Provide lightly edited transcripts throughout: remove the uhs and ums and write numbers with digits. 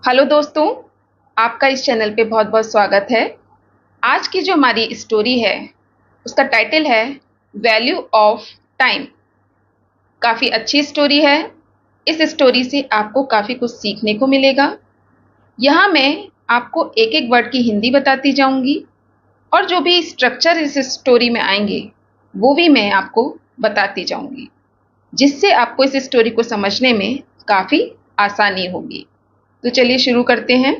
Hello दोस्तों, आपका इस चैनल पे बहुत बहुत स्वागत है। आज की जो हमारी स्टोरी है उसका टाइटल है वैल्यू ऑफ टाइम। काफ़ी अच्छी स्टोरी है। इस स्टोरी से आपको काफ़ी कुछ सीखने को मिलेगा। यहाँ मैं आपको एक एक वर्ड की हिंदी बताती जाऊंगी और जो भी स्ट्रक्चर इस स्टोरी में आएंगे वो भी मैं आपको बताती जाऊंगी, जिससे आपको इस स्टोरी को समझने में काफ़ी आसानी होगी। तो चलिए शुरू करते हैं।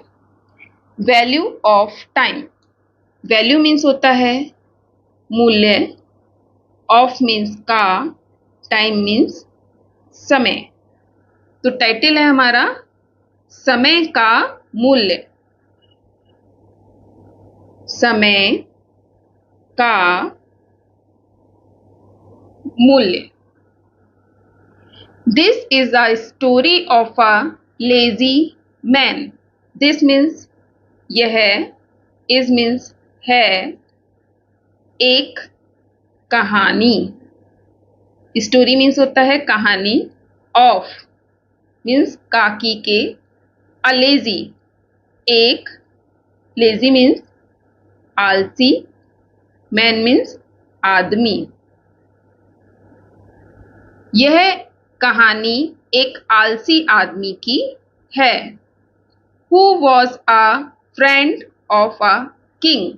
Value of time. Value means होता है मूल्य, ऑफ मीन्स का, टाइम मीन्स समय। तो टाइटल है हमारा समय का मूल्य। समय का मूल्य। This is a story of a lazy man. This means यह, इज मीन्स है, एक कहानी। स्टोरी मीन्स होता है कहानी। ऑफ मीन्स काकी के, अ लेजी एक, लेजी मीन्स आलसी, मैन मीन्स आदमी। यह कहानी एक आलसी आदमी की है। Who was a friend of a king.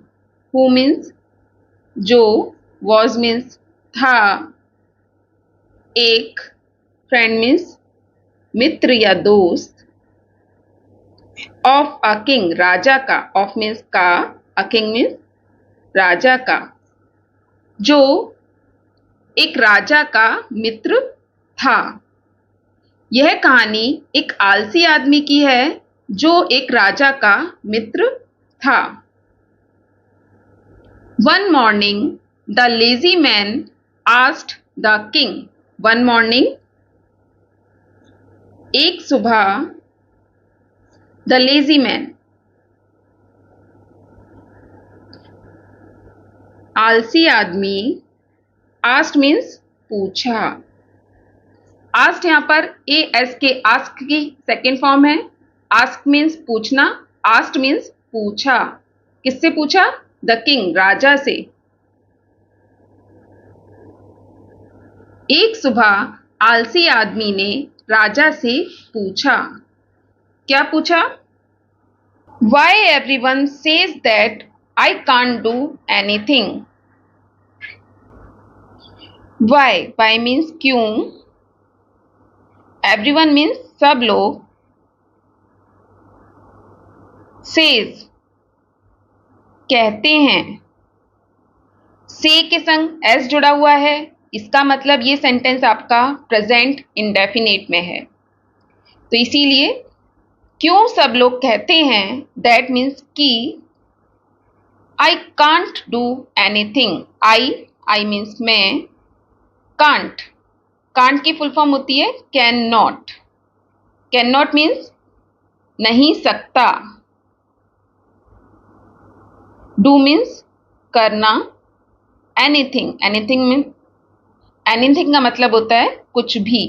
Who means जो, वॉज मीन्स था, एक, फ्रेंड मीन्स मित्र या दोस्त, ऑफ अ किंग राजा का, ऑफ मीन्स का, अ किंग मीन्स राजा का, जो एक राजा का मित्र था। यह कहानी एक आलसी आदमी की है जो एक राजा का मित्र था। One morning the lazy man asked the king. One morning एक सुबह, द लेजी मैन आलसी आदमी, आस्क्ड मीन्स पूछा। आस्क्ड यहां पर ए एस के, आस्क की सेकेंड फॉर्म है। आस्क मीन्स पूछना, आस्क्ड मीन्स पूछा। किससे पूछा? द किंग राजा से। एक सुबह आलसी आदमी ने राजा से पूछा। क्या पूछा? Why everyone says that I can't do anything. Why, why means क्यों, एवरीवन मीन्स सब लोग, सेज कहते हैं, से के संग एस जुड़ा हुआ है, इसका मतलब ये सेंटेंस आपका प्रेजेंट इंडेफिनिट में है। तो इसीलिए क्यों सब लोग कहते हैं, दैट मीन्स कि, आई can't do anything. I means मैं, कांट, कांट की फुल फॉर्म होती है can not. Can not means नहीं सकता। डू मीन्स करना। एनीथिंग, एनीथिंग मीन्स, एनीथिंग का मतलब होता है कुछ भी।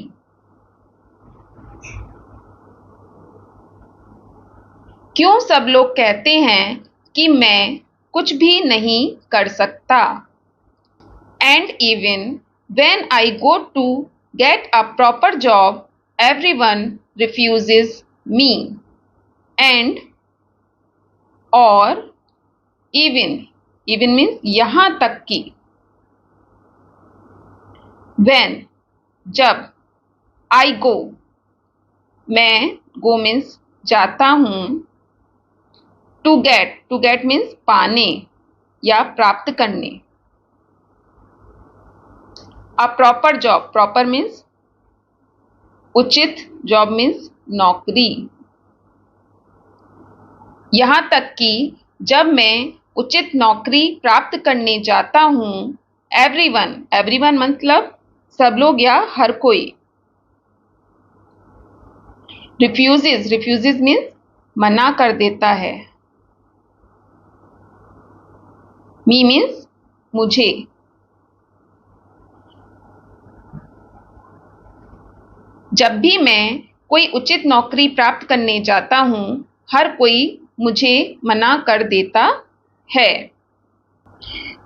क्यों सब लोग कहते हैं कि मैं कुछ भी नहीं कर सकता। And even when I go to get a proper job everyone refuses me. And, और, इवन, इवन मीन्स यहां तक कि, व्हेन जब, आई गो मैं, गो मीन्स जाता हूं, टू गेट मीन्स पाने या प्राप्त करने, अ प्रॉपर जॉब, प्रॉपर मीन्स उचित, जॉब मीन्स नौकरी। यहां तक कि जब मैं उचित नौकरी प्राप्त करने जाता हूं, एवरीवन, एवरीवन मतलब सब लोग या हर कोई, रिफ्यूजेस, रिफ्यूजेस मीन्स मना कर देता है, मी मीन्स मुझे। जब भी मैं कोई उचित नौकरी प्राप्त करने जाता हूँ, हर कोई मुझे मना कर देता है।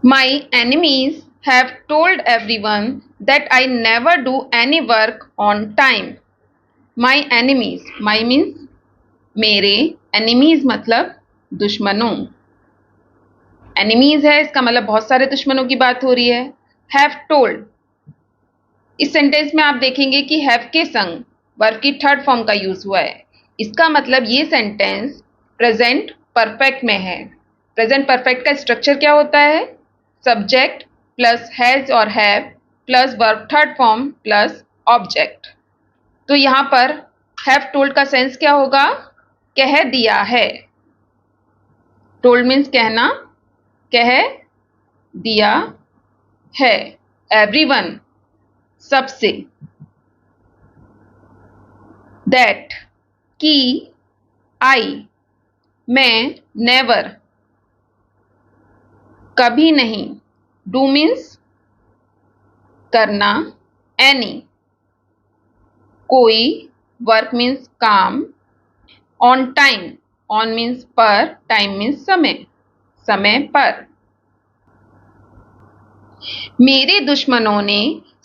My enemies have told everyone that I never do any work on time. My enemies, my means मेरे, enemies मतलब दुश्मनों। enemies है, इसका मतलब बहुत सारे दुश्मनों की बात हो रही है। have told, इस सेंटेंस में आप देखेंगे कि have के संग वर्ब की थर्ड फॉर्म का यूज हुआ है। इसका मतलब ये सेंटेंस प्रेजेंट परफेक्ट में है। प्रेजेंट परफेक्ट का स्ट्रक्चर क्या होता है? सब्जेक्ट प्लस हैज और have plus verb third form plus object. तो यहां पर हैव टोल्ड का सेंस क्या होगा? कह दिया है। टोल्ड मीन्स कहना, कह दिया है। एवरीवन सबसे। दैट कि आई मैं नेवर कभी नहीं। डू मीन्स करना। एनी कोई। वर्क मीन्स काम। ऑन टाइम, ऑन मीन्स पर, टाइम मीन्स समय, समय पर। मेरे दुश्मनों ने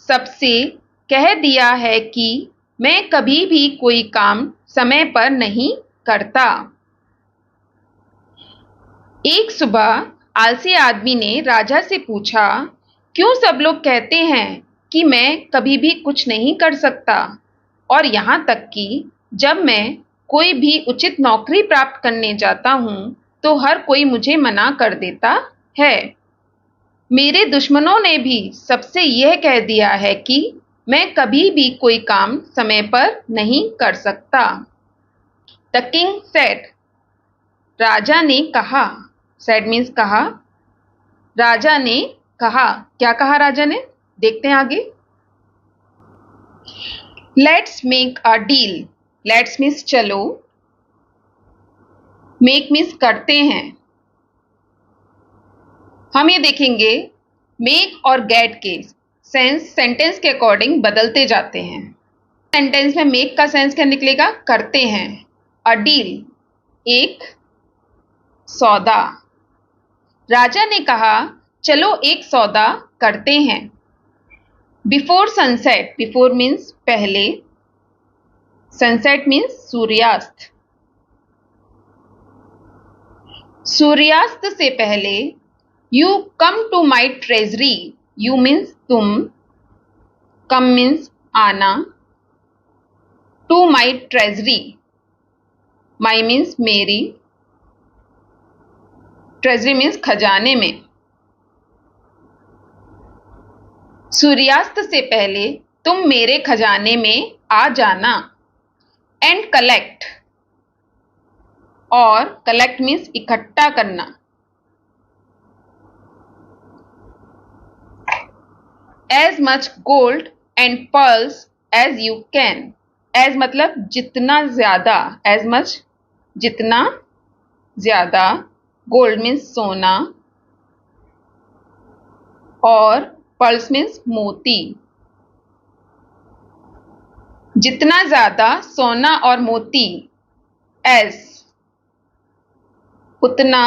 सबसे कह दिया है कि मैं कभी भी कोई काम समय पर नहीं करता। एक सुबह आलसी आदमी ने राजा से पूछा, क्यों सब लोग कहते हैं कि मैं कभी भी कुछ नहीं कर सकता, और यहां तक कि जब मैं कोई भी उचित नौकरी प्राप्त करने जाता हूं तो हर कोई मुझे मना कर देता है। मेरे दुश्मनों ने भी सबसे यह कह दिया है कि मैं कभी भी कोई काम समय पर नहीं कर सकता। द किंग सेड, राजा ने कहा। सेड मीन्स कहा। राजा ने कहा। क्या कहा राजा ने? देखते हैं आगे। Let's make a deal. Let's means चलो। मेक मीन्स करते हैं। हम ये देखेंगे मेक और गेट के सेंस सेंटेंस के अकॉर्डिंग बदलते जाते हैं। सेंटेंस में मेक का सेंस क्या निकलेगा? करते हैं। अ डील एक सौदा। राजा ने कहा, चलो एक सौदा करते हैं। बिफोर सनसेट, बिफोर मीन्स पहले, सनसेट मीन्स सूर्यास्त। सूर्यास्त से पहले you come to my treasury. You means तुम, कम मीन्स आना, to my treasury, my means मेरी, ट्रेजरी मीन्स खजाने में। सूर्यास्त से पहले तुम मेरे खजाने में आ जाना। एंड कलेक्ट, और कलेक्ट मीन्स इकट्ठा करना। As much gold and pearls as you can. As मतलब जितना ज्यादा, एज मच जितना ज्यादा, गोल्ड मीन्स सोना, और पर्ल्स मीन्स मोती। जितना ज्यादा सोना और मोती। एज उतना,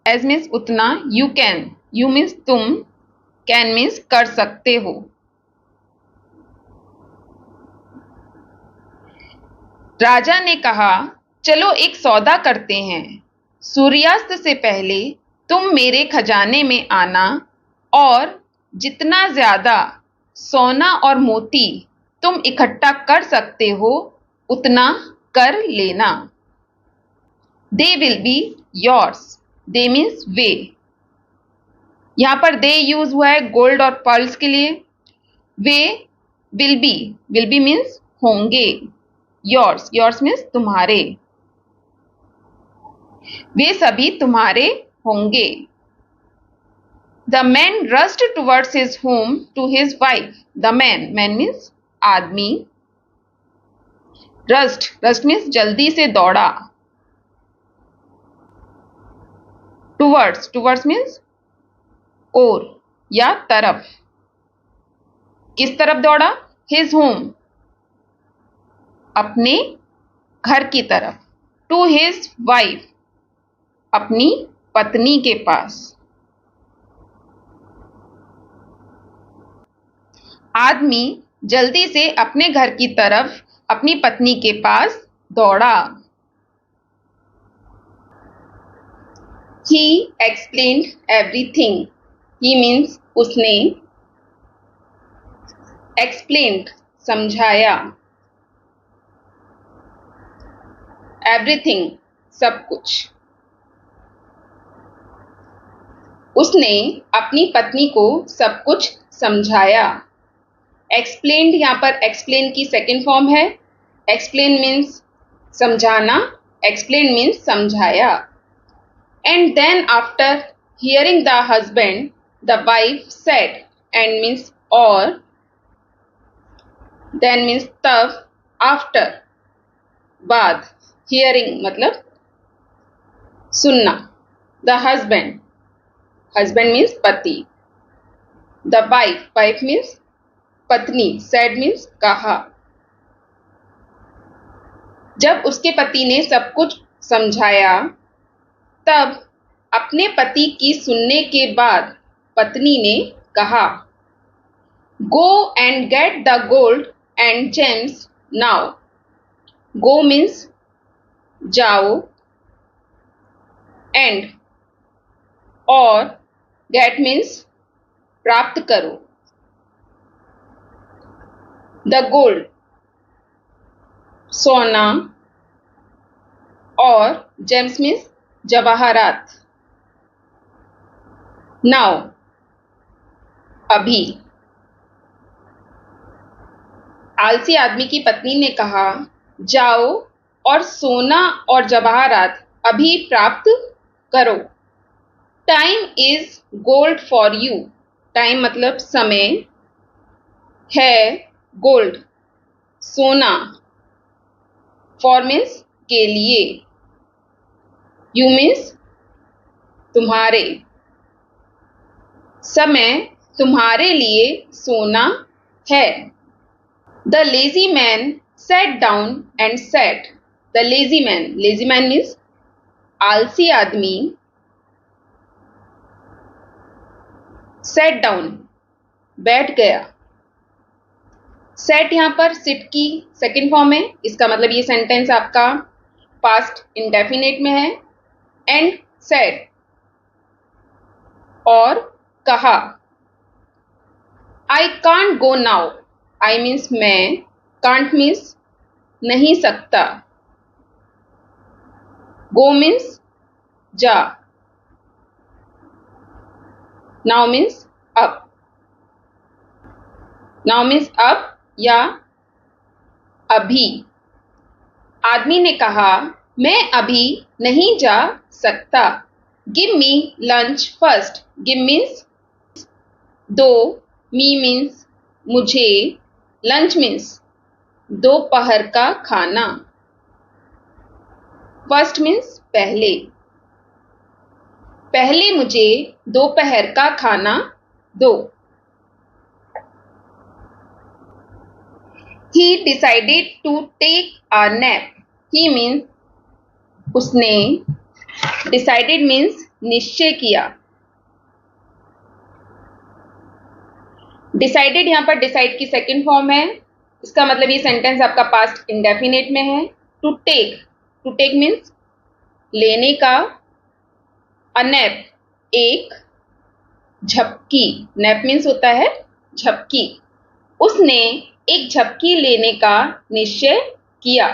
एज मीन्स उतना, यू कैन, यू मीन्स तुम, कैन मीन्स कर सकते हो। राजा ने कहा, चलो एक सौदा करते हैं। सूर्यास्त से पहले तुम मेरे खजाने में आना, और जितना ज्यादा सोना और मोती तुम इकट्ठा कर सकते हो उतना कर लेना। They will be yours. They means वे। यहां पर दे यूज हुआ है गोल्ड और पर्ल्स के लिए। वे विल बी मीन्स होंगे। योर्स, योर्स मीन्स तुम्हारे। वे सभी तुम्हारे होंगे। The man rushed towards his home to his wife. The man, man means आदमी। रस्ट, रस्ट मीन्स जल्दी से दौड़ा। टुवर्ड्स, टुवर्ड्स मीन्स ओर या तरफ। किस तरफ दौड़ा? हिज होम, अपने घर की तरफ, टू हिज वाइफ, अपनी पत्नी के पास। आदमी जल्दी से अपने घर की तरफ अपनी पत्नी के पास दौड़ा। He explained everything. He means उसने, explained समझाया, everything सब कुछ। उसने अपनी पत्नी को सब कुछ समझाया। एक्सप्लेन्ड यहाँ पर एक्सप्लेन की सेकेंड फॉर्म है। एक्सप्लेन मीन्स समझाना, एक्सप्लेन मीन्स समझाया। And then after hearing the husband, the wife said, and means or, then means तब, after बाद, hearing मतलब सुनना। The husband, husband means पति। The wife means पत्नी। said means कहा। जब उसके पति ने सब कुछ समझाया, तब अपने पति की सुनने के बाद पत्नी ने कहा, Go and get the gold and gems now. Go means जाओ, and और get means प्राप्त करो। The gold सोना, और gems means जवाहरात। Now अभी। आलसी आदमी की पत्नी ने कहा, जाओ और सोना और जवाहरात अभी प्राप्त करो। Time is gold for you. Time मतलब समय, है गोल्ड सोना, फॉर मीन्स के लिए, यू मीन्स तुम्हारे। समय तुम्हारे लिए सोना है। The lazy man sat down and said, the lazy man means आलसी आदमी, sat down बैठ गया। सेट यहाँ पर सिट की सेकेंड फॉर्म है, इसका मतलब ये सेंटेंस आपका पास्ट इंडेफिनेट में है। एंड सेड और कहा, I can't go now. I means मैं, कांट मीन्स नहीं सकता, गो मीन्स जा, नाउ मीन्स अब। नाउ मीन्स अब या अभी। आदमी ने कहा, मैं अभी नहीं जा सकता। Give me lunch first. Give means दो, मी मीन्स मुझे, लंच मीन्स दोपहर का खाना, फर्स्ट मीन्स पहले। पहले मुझे दोपहर का खाना दो। He decided to take a nap. He means उसने, decided means निश्चय किया। डिसाइडेड यहाँ पर डिसाइड की सेकेंड फॉर्म है, इसका मतलब ये सेंटेंस आपका पास्ट इंडेफिनेट में है। टू टेक मीन्स लेने का, अ नैप एक झपकी, नैप मीन्स होता है झपकी। उसने एक झपकी लेने का निश्चय किया।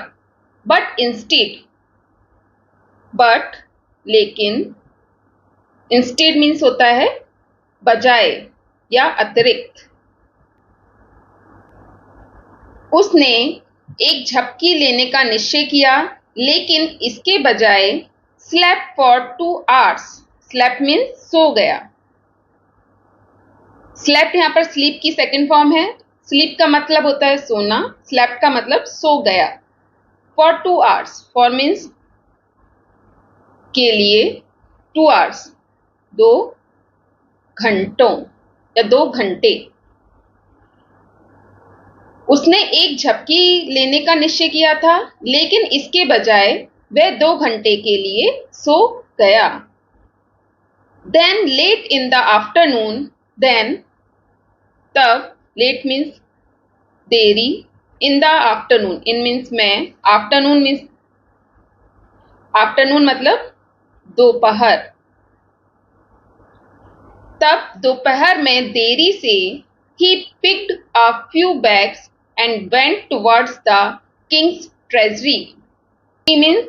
बट इंस्टेड, बट लेकिन, इंस्टेड मीन्स होता है बजाय या अतिरिक्त। उसने एक झपकी लेने का निश्चय किया, लेकिन इसके बजाय slept for 2 hours। Slept means so गया। स्लेप्ट यहाँ पर स्लीप की सेकेंड फॉर्म है। स्लीप का मतलब होता है सोना, स्लेप्ट का मतलब सो गया। फॉर 2 hours, फॉर मीन्स के लिए, 2 hours 2 घंटों या 2 घंटे। उसने एक झपकी लेने का निश्चय किया था, लेकिन इसके बजाय वह 2 घंटे के लिए सो गया। Then late in the afternoon, then तब late means देरी, in the afternoon, in means में, afternoon means afternoon मतलब दोपहर। तब दोपहर में देरी से he picked a few bags and went towards the king's treasury. He means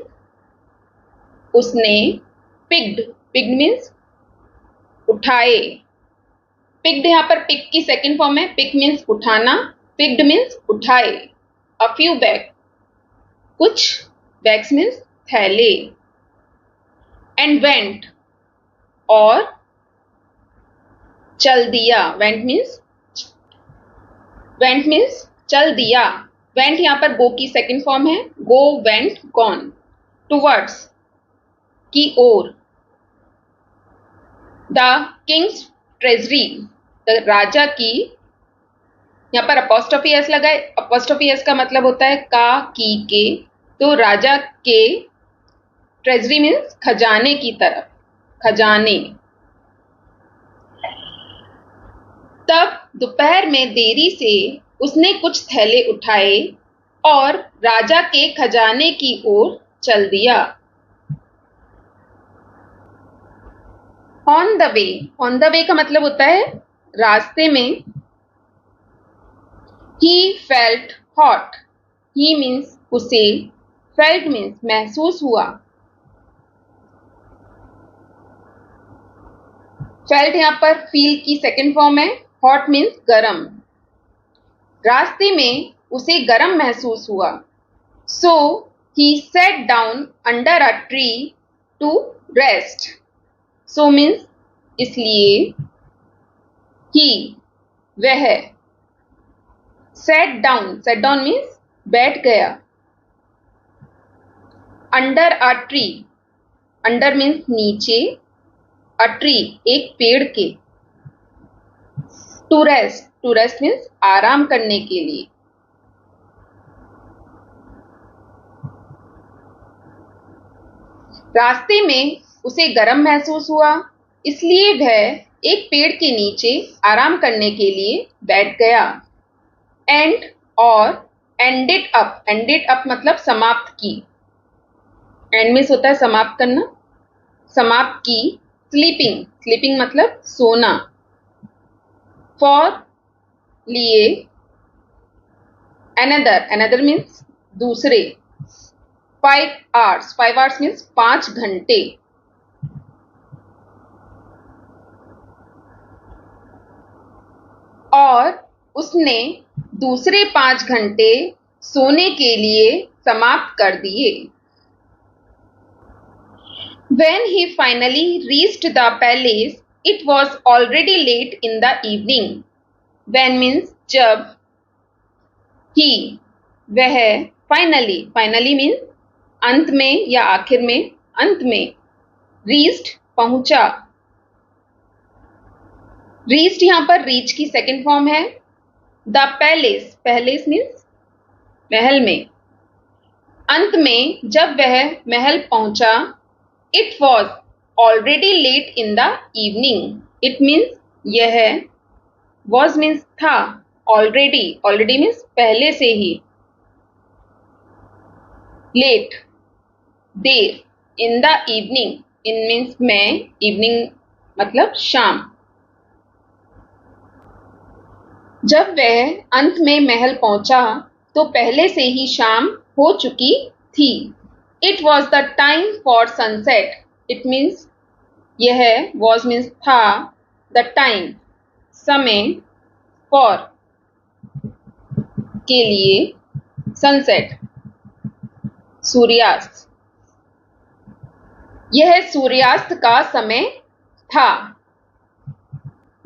उसने picked means उठाए। picked यहाँ पर pick की सेकेंड फॉर्म है। pick means उठाना, picked means उठाए। a few bag कुछ, bags means थैले। and went और चल दिया, went means चल दिया। went यहाँ पर go की सेकेंड फॉर्म है। go, went, gone। towards की ओर। द किंग्स ट्रेजरी, द राजा की, यहाँ पर अपॉस्ट्रोफी एस लगाए। अपॉस्ट्रोफी एस का मतलब होता है का, की, के। तो राजा के ट्रेजरी मीन्स खजाने की तरफ, खजाने। तब दोपहर में देरी से उसने कुछ थैले उठाए और राजा के खजाने की ओर चल दिया। ऑन द वे का मतलब होता है रास्ते में। he felt hot, he means उसे, felt means महसूस हुआ। felt यहाँ पर feel की सेकेंड फॉर्म है। hot means गरम। रास्ते में उसे गरम महसूस हुआ। so he sat down under a tree to rest. so means इसलिए, he वह, sat down means बैठ गया। under a tree, under means नीचे, a tree एक पेड़ के। to rest means आराम करने के लिए। रास्ते में उसे गर्म महसूस हुआ, इसलिए वह एक पेड़ के नीचे आराम करने के लिए बैठ गया। एंड और एंडेड अप मतलब समाप्त की। एंड मीन्स होता है समाप्त करना, समाप्त की। स्लीपिंग मतलब सोना। फॉर लिए, अनदर मीन्स दूसरे। 5 hours मीन्स 5 घंटे। और उसने दूसरे 5 घंटे सोने के लिए समाप्त कर दिए। When he finally reached the palace, it was already late in the evening. When means जब, he वह, finally means अंत में या आखिर में, अंत में। reached पहुंचा। reached यहाँ पर reach की सेकेंड फॉर्म है। the palace means महल में। अंत में जब वह महल पहुंचा, it was already late in the evening. it means यह, was means था, already means पहले से ही। late there, in the evening, in means में, evening मतलब शाम। जब वह अंत में महल पहुंचा तो पहले से ही शाम हो चुकी थी। It was the time for sunset. It means यह, was means था, the time समय, for के लिए, sunset सूर्यास्त। यह सूर्यास्त का समय था।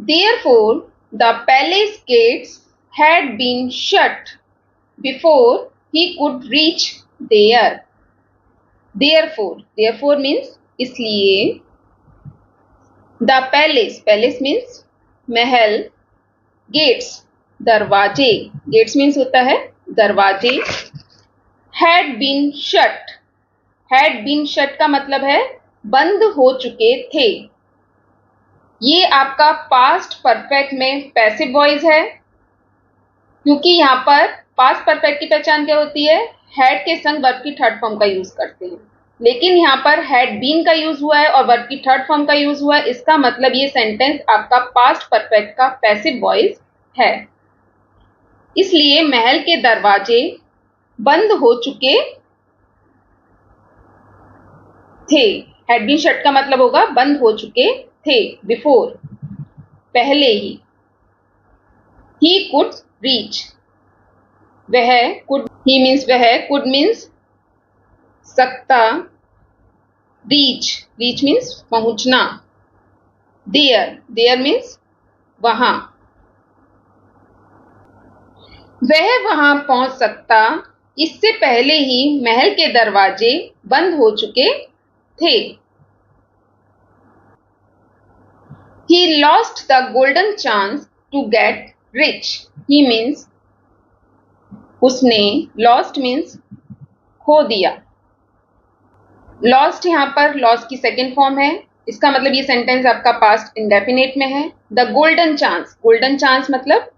Therefore, the palace gates had been shut before he could reach there. Therefore means इसलिए। the palace means महल, gates दरवाजे, गेट्स मीन्स होता है दरवाजे। Had been shut, had been shut का मतलब है बंद हो चुके थे। ये आपका पास्ट परफेक्ट में पैसिव वॉइस है, क्योंकि यहां पर पास्ट परफेक्ट की पहचान क्या होती है, हैड के संग वर्ब की थर्ड फॉर्म का यूज करते हैं, लेकिन यहां पर हैड बीन का यूज हुआ है और वर्ब की थर्ड फॉर्म का यूज हुआ है। इसका मतलब ये सेंटेंस आपका पास्ट परफेक्ट का पैसिव वॉइस है। इसलिए महल के दरवाजे बंद हो चुके थे। हैड बीन शट का मतलब होगा बंद हो चुके थे, बिफोर, पहले ही। ही कुड रीच, वह, कुड, ही मीन्स वह, कुड मीन्स सकता, रीच, रीच मीन्स पहुंचना, देयर, देयर मीन्स वहां, वह वहां पहुंच सकता इससे पहले ही महल के दरवाजे बंद हो चुके थे। He lost the golden chance to get rich. He means उसने, lost means खो दिया। lost यहां पर lost की सेकेंड फॉर्म है। इसका मतलब ये सेंटेंस आपका पास्ट इंडेफिनिट में है। The golden chance, golden chance मतलब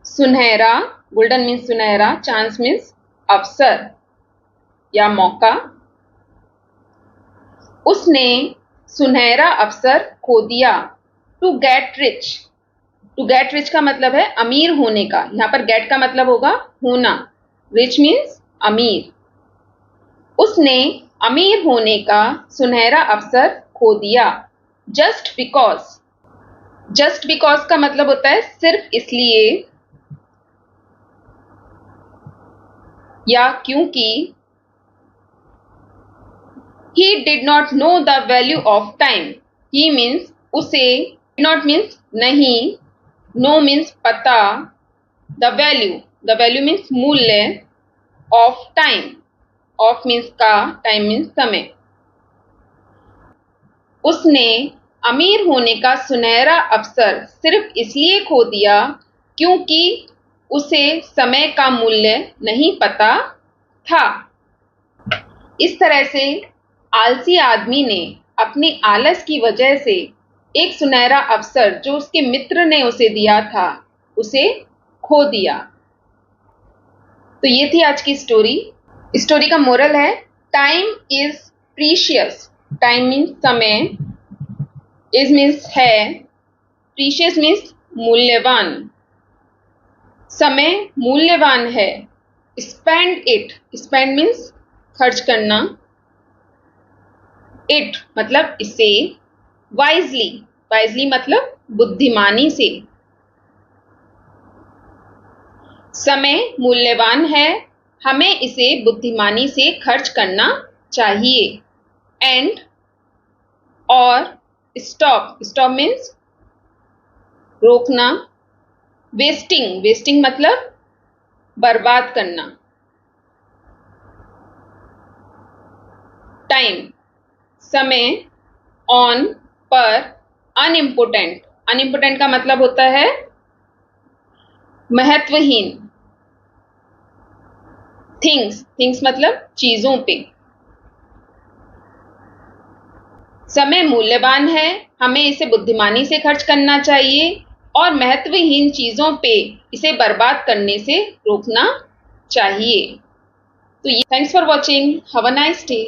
सुनहरा, गोल्डन मीन्स सुनहरा, चांस मीन्स अवसर या मौका। उसने सुनहरा अवसर खो दिया। To get rich, to get rich का मतलब है अमीर होने का। यहां पर गेट का मतलब होगा होना, रिच मीन्स अमीर। उसने अमीर होने का सुनहरा अवसर खो दिया। जस्ट बिकॉज, जस्ट बिकॉज का मतलब होता है सिर्फ इसलिए या क्योंकि। He did not know the value of time. He means उसे, did not means नहीं, no means पता, the value, the value means मूल्य, of time, of means का, time means समय। उसने अमीर होने का सुनहरा अवसर सिर्फ इसलिए खो दिया क्योंकि उसे समय का मूल्य नहीं पता था। इस तरह से आलसी आदमी ने अपनी आलस की वजह से एक सुनहरा अवसर जो उसके मित्र ने उसे दिया था, उसे खो दिया। तो ये थी आज की स्टोरी। स्टोरी का मोरल है, time is precious, time means समय, इज मीन्स है, प्रीशियस मीन्स मूल्यवान, समय मूल्यवान है। स्पेंड इट, स्पेंड मीन्स खर्च करना, इट मतलब इसे, वाइजली, वाइजली मतलब बुद्धिमानी से। समय मूल्यवान है, हमें इसे बुद्धिमानी से खर्च करना चाहिए। एंड और स्टॉप, स्टॉप मीन्स रोकना। वेस्टिंग, वेस्टिंग मतलब बर्बाद करना। टाइम समय, ऑन पर, अनइम्पोर्टेंट, अनइम्पोर्टेंट का मतलब होता है महत्वहीन। थिंग्स, थिंग्स मतलब चीजों पे। समय मूल्यवान है, हमें इसे बुद्धिमानी से खर्च करना चाहिए और महत्वहीन चीजों पे इसे बर्बाद करने से रोकना चाहिए। तो thanks for watching, have a nice day.